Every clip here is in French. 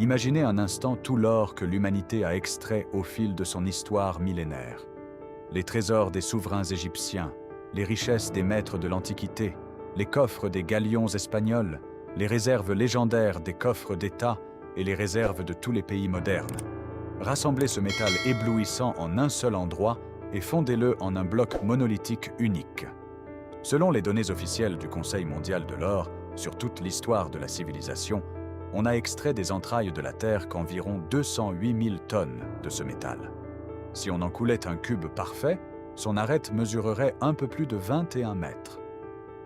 Imaginez un instant tout l'or que l'humanité a extrait au fil de son histoire millénaire. Les trésors des souverains égyptiens, les richesses des maîtres de l'Antiquité, les coffres des galions espagnols, les réserves légendaires des coffres d'État et les réserves de tous les pays modernes. Rassemblez ce métal éblouissant en un seul endroit et fondez-le en un bloc monolithique unique. Selon les données officielles du Conseil mondial de l'or, sur toute l'histoire de la civilisation, on a extrait des entrailles de la Terre qu'environ 208 000 tonnes de ce métal. Si on en coulait un cube parfait, son arête mesurerait un peu plus de 21 mètres.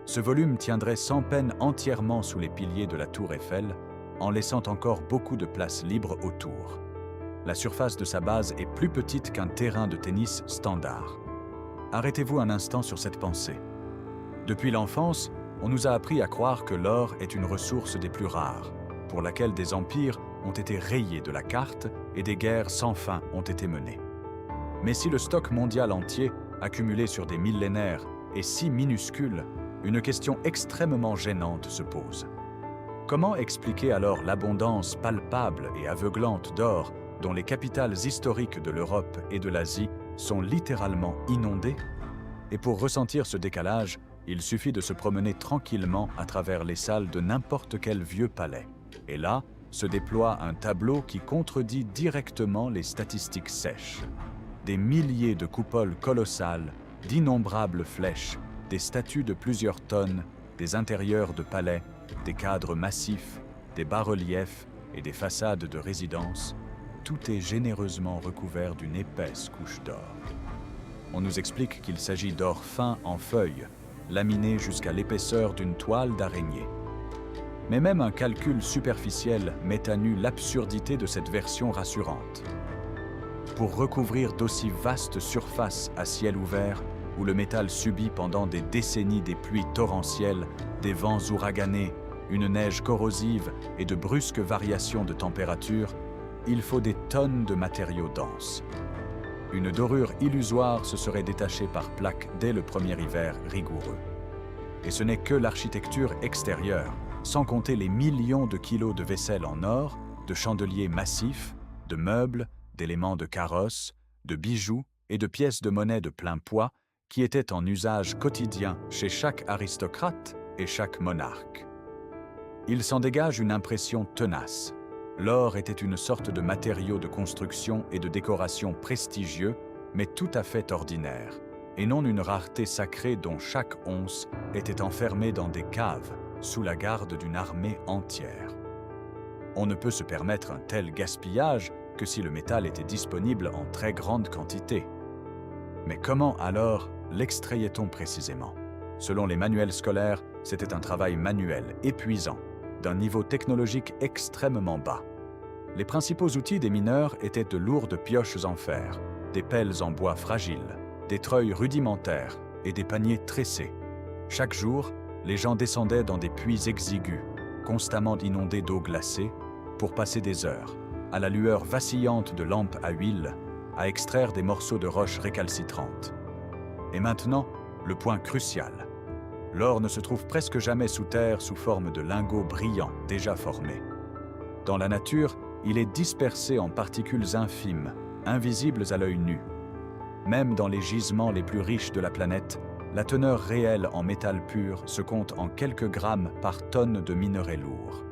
Ce volume tiendrait sans peine entièrement sous les piliers de la tour Eiffel, en laissant encore beaucoup de place libre autour. La surface de sa base est plus petite qu'un terrain de tennis standard. Arrêtez-vous un instant sur cette pensée. Depuis l'enfance, on nous a appris à croire que l'or est une ressource des plus rares, pour laquelle des empires ont été rayés de la carte et des guerres sans fin ont été menées. Mais si le stock mondial entier, accumulé sur des millénaires, est si minuscule, une question extrêmement gênante se pose. Comment expliquer alors l'abondance palpable et aveuglante d'or dont les capitales historiques de l'Europe et de l'Asie sont littéralement inondées? Et pour ressentir ce décalage, il suffit de se promener tranquillement à travers les salles de n'importe quel vieux palais. Et là, se déploie un tableau qui contredit directement les statistiques sèches. Des milliers de coupoles colossales, d'innombrables flèches, des statues de plusieurs tonnes, des intérieurs de palais, des cadres massifs, des bas-reliefs et des façades de résidences, tout est généreusement recouvert d'une épaisse couche d'or. On nous explique qu'il s'agit d'or fin en feuilles, laminé jusqu'à l'épaisseur d'une toile d'araignée. Mais même un calcul superficiel met à nu l'absurdité de cette version rassurante. Pour recouvrir d'aussi vastes surfaces à ciel ouvert, où le métal subit pendant des décennies des pluies torrentielles, des vents ouraganés, une neige corrosive et de brusques variations de température, il faut des tonnes de matériaux denses. Une dorure illusoire se serait détachée par plaques dès le premier hiver rigoureux. Et ce n'est que l'architecture extérieure, sans compter les millions de kilos de vaisselle en or, de chandeliers massifs, de meubles, d'éléments de carrosse, de bijoux et de pièces de monnaie de plein poids qui étaient en usage quotidien chez chaque aristocrate et chaque monarque. Il s'en dégage une impression tenace. L'or était une sorte de matériau de construction et de décoration prestigieux, mais tout à fait ordinaire, et non une rareté sacrée dont chaque once était enfermée dans des caves, sous la garde d'une armée entière. On ne peut se permettre un tel gaspillage que si le métal était disponible en très grande quantité. Mais comment alors l'extrayait-on précisément? Selon les manuels scolaires, c'était un travail manuel, épuisant, d'un niveau technologique extrêmement bas. Les principaux outils des mineurs étaient de lourdes pioches en fer, des pelles en bois fragile, des treuils rudimentaires et des paniers tressés. Chaque jour, les gens descendaient dans des puits exigus, constamment inondés d'eau glacée, pour passer des heures, à la lueur vacillante de lampes à huile, à extraire des morceaux de roches récalcitrantes. Et maintenant, le point crucial. L'or ne se trouve presque jamais sous terre sous forme de lingots brillants déjà formés. Dans la nature, il est dispersé en particules infimes, invisibles à l'œil nu. Même dans les gisements les plus riches de la planète, la teneur réelle en métal pur se compte en quelques grammes par tonne de minerai lourd.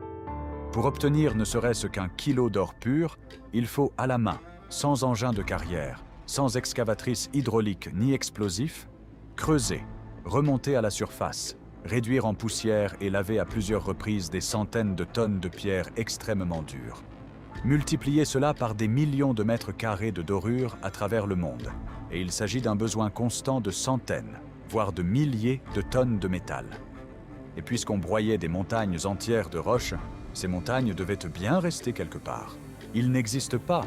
Pour obtenir ne serait-ce qu'un kilo d'or pur, il faut à la main, sans engin de carrière, sans excavatrice hydraulique ni explosif, creuser, remonter à la surface, réduire en poussière et laver à plusieurs reprises des centaines de tonnes de pierres extrêmement dures. Multiplier cela par des millions de mètres carrés de dorure à travers le monde, et il s'agit d'un besoin constant de centaines, voire de milliers de tonnes de métal. Et puisqu'on broyait des montagnes entières de roches, ces montagnes devaient bien rester quelque part. Il n'existe pas.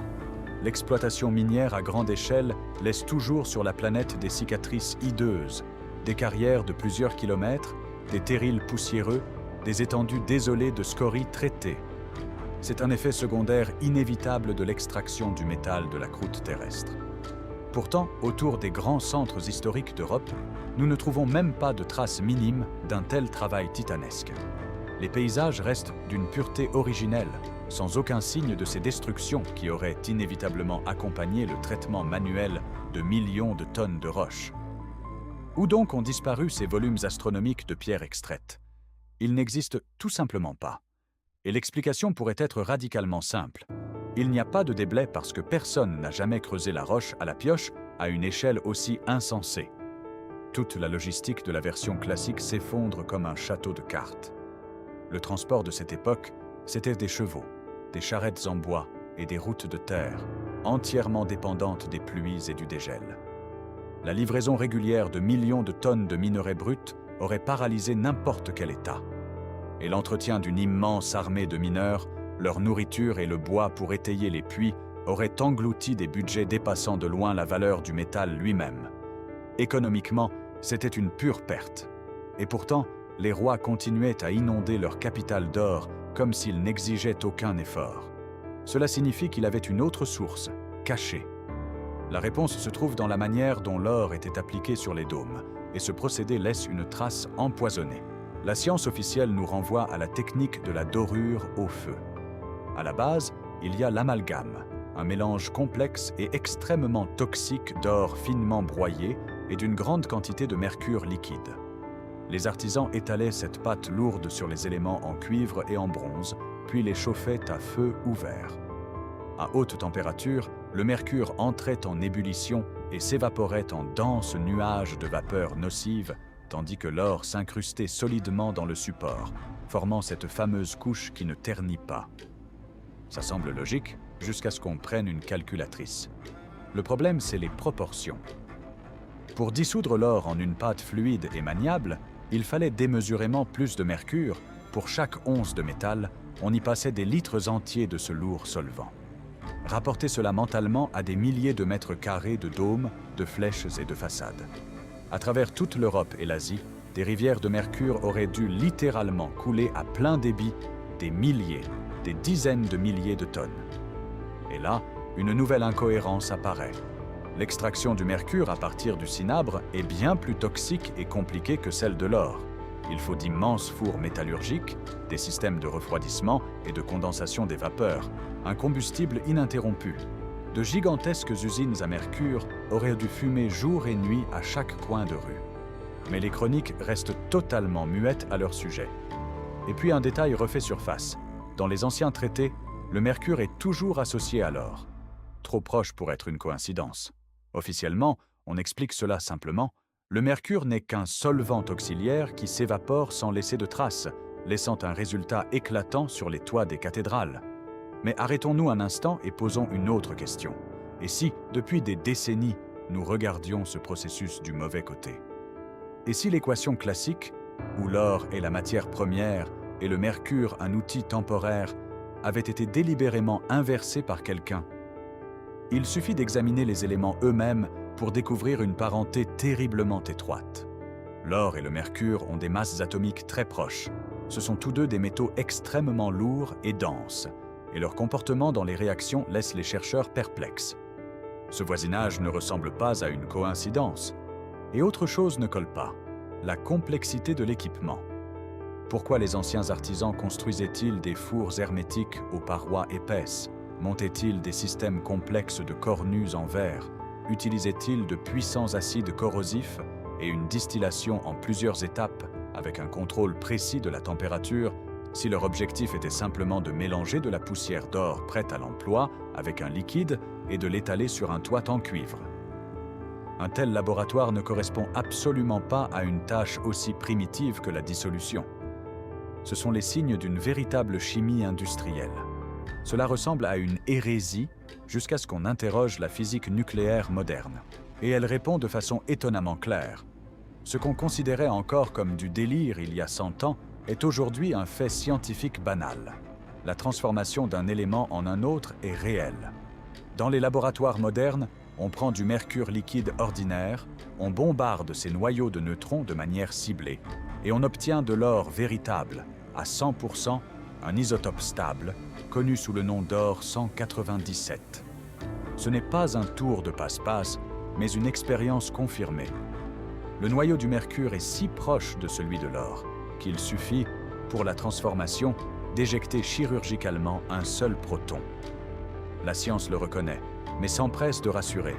L'exploitation minière à grande échelle laisse toujours sur la planète des cicatrices hideuses, des carrières de plusieurs kilomètres, des terrils poussiéreux, des étendues désolées de scories traitées. C'est un effet secondaire inévitable de l'extraction du métal de la croûte terrestre. Pourtant, autour des grands centres historiques d'Europe, nous ne trouvons même pas de traces minimes d'un tel travail titanesque. Les paysages restent d'une pureté originelle, sans aucun signe de ces destructions qui auraient inévitablement accompagné le traitement manuel de millions de tonnes de roches. Où donc ont disparu ces volumes astronomiques de pierres extraites? Ils n'existent tout simplement pas. Et l'explication pourrait être radicalement simple. Il n'y a pas de déblais parce que personne n'a jamais creusé la roche à la pioche à une échelle aussi insensée. Toute la logistique de la version classique s'effondre comme un château de cartes. Le transport de cette époque, c'était des chevaux, des charrettes en bois et des routes de terre, entièrement dépendantes des pluies et du dégel. La livraison régulière de millions de tonnes de minerais bruts aurait paralysé n'importe quel État. Et l'entretien d'une immense armée de mineurs, leur nourriture et le bois pour étayer les puits auraient englouti des budgets dépassant de loin la valeur du métal lui-même. Économiquement, c'était une pure perte. Et pourtant, les rois continuaient à inonder leur capitale d'or comme s'ils n'exigeaient aucun effort. Cela signifie qu'il avait une autre source, cachée. La réponse se trouve dans la manière dont l'or était appliqué sur les dômes, et ce procédé laisse une trace empoisonnée. La science officielle nous renvoie à la technique de la dorure au feu. À la base, il y a l'amalgame, un mélange complexe et extrêmement toxique d'or finement broyé et d'une grande quantité de mercure liquide. Les artisans étalaient cette pâte lourde sur les éléments en cuivre et en bronze, puis les chauffaient à feu ouvert. À haute température, le mercure entrait en ébullition et s'évaporait en denses nuages de vapeur nocive, tandis que l'or s'incrustait solidement dans le support, formant cette fameuse couche qui ne ternit pas. Ça semble logique, jusqu'à ce qu'on prenne une calculatrice. Le problème, c'est les proportions. Pour dissoudre l'or en une pâte fluide et maniable, il fallait démesurément plus de mercure. Pour chaque once de métal, on y passait des litres entiers de ce lourd solvant. Rapportez cela mentalement à des milliers de mètres carrés de dômes, de flèches et de façades. À travers toute l'Europe et l'Asie, des rivières de mercure auraient dû littéralement couler à plein débit des milliers, des dizaines de milliers de tonnes. Et là, une nouvelle incohérence apparaît. L'extraction du mercure à partir du cinabre est bien plus toxique et compliquée que celle de l'or. Il faut d'immenses fours métallurgiques, des systèmes de refroidissement et de condensation des vapeurs, un combustible ininterrompu. De gigantesques usines à mercure auraient dû fumer jour et nuit à chaque coin de rue. Mais les chroniques restent totalement muettes à leur sujet. Et puis un détail refait surface. Dans les anciens traités, le mercure est toujours associé à l'or. Trop proche pour être une coïncidence. Officiellement, on explique cela simplement. Le mercure n'est qu'un solvant auxiliaire qui s'évapore sans laisser de traces, laissant un résultat éclatant sur les toits des cathédrales. Mais arrêtons-nous un instant et posons une autre question. Et si, depuis des décennies, nous regardions ce processus du mauvais côté? Et si l'équation classique, où l'or est la matière première et le mercure un outil temporaire, avait été délibérément inversée par quelqu'un? Il suffit d'examiner les éléments eux-mêmes pour découvrir une parenté terriblement étroite. L'or et le mercure ont des masses atomiques très proches. Ce sont tous deux des métaux extrêmement lourds et denses, et leur comportement dans les réactions laisse les chercheurs perplexes. Ce voisinage ne ressemble pas à une coïncidence. Et autre chose ne colle pas, la complexité de l'équipement. Pourquoi les anciens artisans construisaient-ils des fours hermétiques aux parois épaisses? Montaient-ils des systèmes complexes de cornues en verre? Utilisaient-ils de puissants acides corrosifs et une distillation en plusieurs étapes avec un contrôle précis de la température si leur objectif était simplement de mélanger de la poussière d'or prête à l'emploi avec un liquide et de l'étaler sur un toit en cuivre? Un tel laboratoire ne correspond absolument pas à une tâche aussi primitive que la dissolution. Ce sont les signes d'une véritable chimie industrielle. Cela ressemble à une hérésie jusqu'à ce qu'on interroge la physique nucléaire moderne. Et elle répond de façon étonnamment claire. Ce qu'on considérait encore comme du délire il y a 100 ans est aujourd'hui un fait scientifique banal. La transformation d'un élément en un autre est réelle. Dans les laboratoires modernes, on prend du mercure liquide ordinaire, on bombarde ses noyaux de neutrons de manière ciblée, et on obtient de l'or véritable, à 100%, un isotope stable, connu sous le nom d'or 197. Ce n'est pas un tour de passe-passe, mais une expérience confirmée. Le noyau du mercure est si proche de celui de l'or qu'il suffit, pour la transformation, d'éjecter chirurgicalement un seul proton. La science le reconnaît, mais s'empresse de rassurer.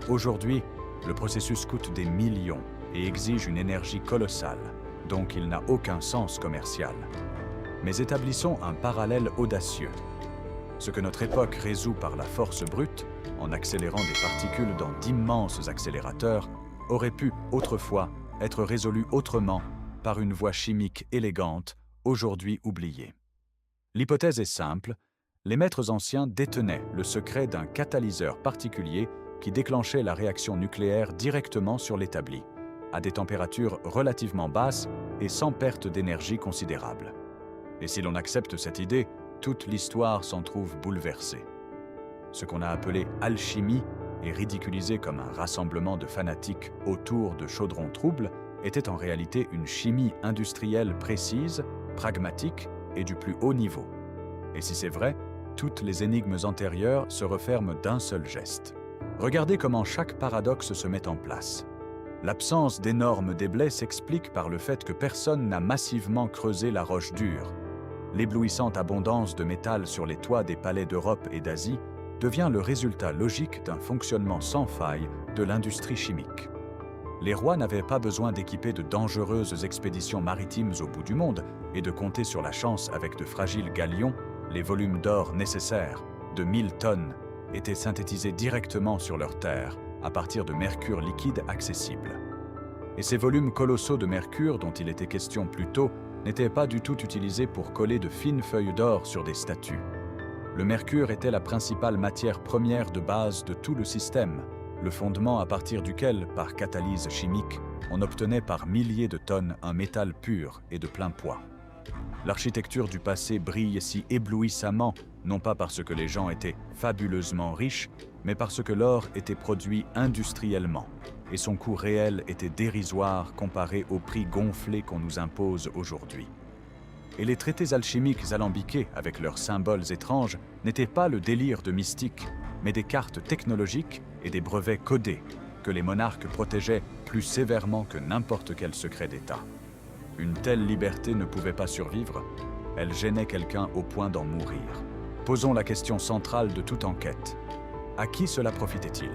Aujourd'hui, le processus coûte des millions et exige une énergie colossale, donc il n'a aucun sens commercial. Mais établissons un parallèle audacieux. Ce que notre époque résout par la force brute, en accélérant des particules dans d'immenses accélérateurs, aurait pu, autrefois, être résolu autrement par une voie chimique élégante, aujourd'hui oubliée. L'hypothèse est simple, les maîtres anciens détenaient le secret d'un catalyseur particulier qui déclenchait la réaction nucléaire directement sur l'établi, à des températures relativement basses et sans perte d'énergie considérable. Et si l'on accepte cette idée, toute l'histoire s'en trouve bouleversée. Ce qu'on a appelé alchimie et ridiculisé comme un rassemblement de fanatiques autour de chaudrons troubles était en réalité une chimie industrielle précise, pragmatique et du plus haut niveau. Et si c'est vrai, toutes les énigmes antérieures se referment d'un seul geste. Regardez comment chaque paradoxe se met en place. L'absence d'énormes déblais s'explique par le fait que personne n'a massivement creusé la roche dure. L'éblouissante abondance de métal sur les toits des palais d'Europe et d'Asie devient le résultat logique d'un fonctionnement sans faille de l'industrie chimique. Les rois n'avaient pas besoin d'équiper de dangereuses expéditions maritimes au bout du monde et de compter sur la chance avec de fragiles galions. Les volumes d'or nécessaires, de 1000 tonnes, étaient synthétisés directement sur leur terre à partir de mercure liquide accessible. Et ces volumes colossaux de mercure dont il était question plus tôt n'étaient pas du tout utilisés pour coller de fines feuilles d'or sur des statues. Le mercure était la principale matière première de base de tout le système, le fondement à partir duquel, par catalyse chimique, on obtenait par milliers de tonnes un métal pur et de plein poids. L'architecture du passé brille si éblouissamment, non pas parce que les gens étaient fabuleusement riches, mais parce que l'or était produit industriellement, et son coût réel était dérisoire comparé au prix gonflé qu'on nous impose aujourd'hui. Et les traités alchimiques alambiqués, avec leurs symboles étranges, n'étaient pas le délire de mystiques, mais des cartes technologiques et des brevets codés, que les monarques protégeaient plus sévèrement que n'importe quel secret d'État. Une telle liberté ne pouvait pas survivre, elle gênait quelqu'un au point d'en mourir. Posons la question centrale de toute enquête. À qui cela profitait-il?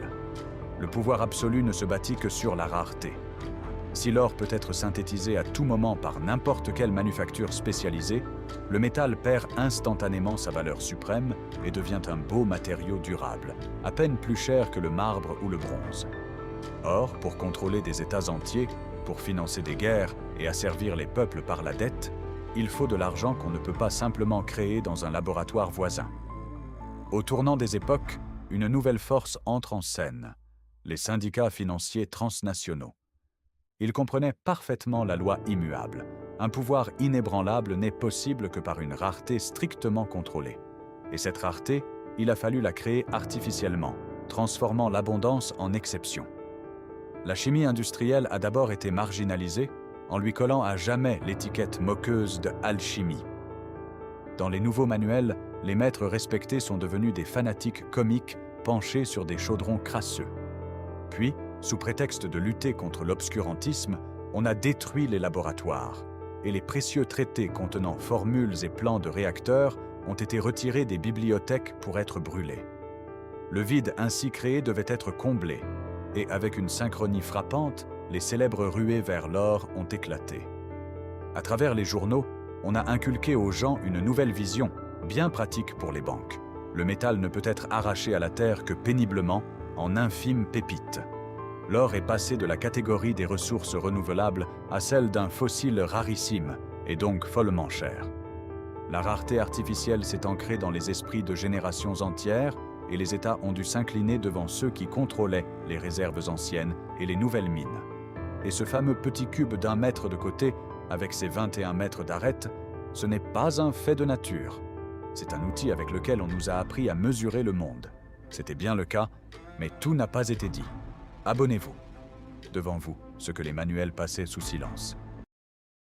Le pouvoir absolu ne se bâtit que sur la rareté. Si l'or peut être synthétisé à tout moment par n'importe quelle manufacture spécialisée, le métal perd instantanément sa valeur suprême et devient un beau matériau durable, à peine plus cher que le marbre ou le bronze. Or, pour contrôler des États entiers, pour financer des guerres et asservir les peuples par la dette, il faut de l'argent qu'on ne peut pas simplement créer dans un laboratoire voisin. Au tournant des époques, une nouvelle force entre en scène, les syndicats financiers transnationaux. Ils comprenaient parfaitement la loi immuable. Un pouvoir inébranlable n'est possible que par une rareté strictement contrôlée. Et cette rareté, il a fallu la créer artificiellement, transformant l'abondance en exception. La chimie industrielle a d'abord été marginalisée en lui collant à jamais l'étiquette moqueuse de alchimie. Dans les nouveaux manuels, les maîtres respectés sont devenus des fanatiques comiques penchés sur des chaudrons crasseux. Puis, sous prétexte de lutter contre l'obscurantisme, on a détruit les laboratoires et les précieux traités contenant formules et plans de réacteurs ont été retirés des bibliothèques pour être brûlés. Le vide ainsi créé devait être comblé, et avec une synchronie frappante, les célèbres ruées vers l'or ont éclaté. À travers les journaux, on a inculqué aux gens une nouvelle vision, bien pratique pour les banques. Le métal ne peut être arraché à la terre que péniblement, en infimes pépites. L'or est passé de la catégorie des ressources renouvelables à celle d'un fossile rarissime, et donc follement cher. La rareté artificielle s'est ancrée dans les esprits de générations entières, et les États ont dû s'incliner devant ceux qui contrôlaient les réserves anciennes et les nouvelles mines. Et ce fameux petit cube d'1 mètre de côté, avec ses 21 mètres d'arête, ce n'est pas un fait de nature. C'est un outil avec lequel on nous a appris à mesurer le monde. C'était bien le cas, mais tout n'a pas été dit. Abonnez-vous. Devant vous, ce que les manuels passaient sous silence.